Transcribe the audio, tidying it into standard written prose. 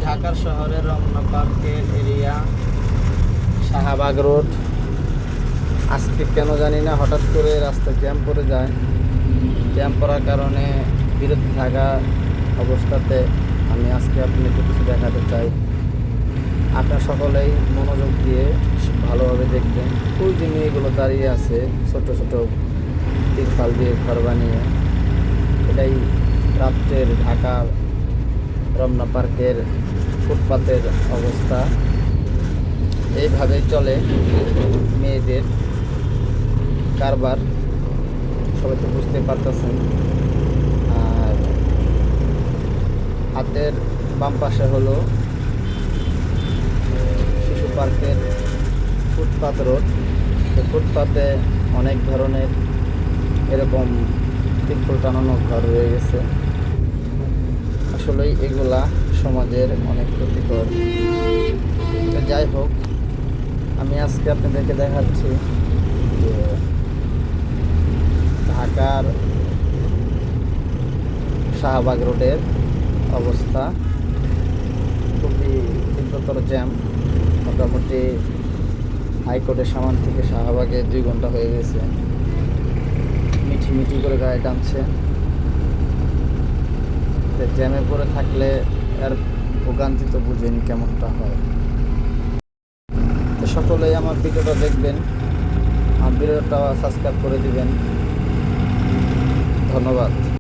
ঢাকার শহরের রমনা পার্কের এরিয়া, শাহবাগ রোড। আজকে কেন জানি না হঠাৎ করে রাস্তায় জ্যাম পড়ে যায়। জ্যাম পড়ার কারণে বিরত থাকা অবস্থাতে আমি আজকে আপনাকে কিছু দেখাতে চাই। আপনার সকলেই মনোযোগ দিয়ে ভালোভাবে দেখবেন। ওই যে মেয়েগুলো দাঁড়িয়ে আছে ছোট ছোট তিরপাল দিয়ে ঘর বানিয়ে, এটাই রাত্রের ঢাকার রমনা পার্কের ফুটপাতের অবস্থা। এইভাবেই চলে মেয়েদের কারবার, সবাই তো বুঝতে পারতেছেন। আর হাতের বাম পাশে হলো শিশু পার্কের ফুটপাত রোড। এই ফুটপাতে অনেক ধরনের এরকম তিরপল টানানো ঘর রয়ে গেছে। আসলেই এগুলা সমাজের অনেক ক্ষতিকর। তো যাই হোক, আমি আজকে আপনাদেরকে দেখাচ্ছি যে ঢাকার শাহবাগ রোডের অবস্থা। খুবই তীব্রতর জ্যাম। মোটামুটি হাইকোর্টের সামনে থেকে শাহবাগে 2 ঘন্টা হয়ে গেছে। মিটি মিটি করে গায়ে টানছে। জ্যামে পড়ে থাকলে আর ভোগান্তি তো বুঝেনি কেমনটা হয়। তো সকলেই আমার ভিডিওটা দেখবেন, আমার ভিডিওটা সাবস্ক্রাইব করে দিবেন। ধন্যবাদ।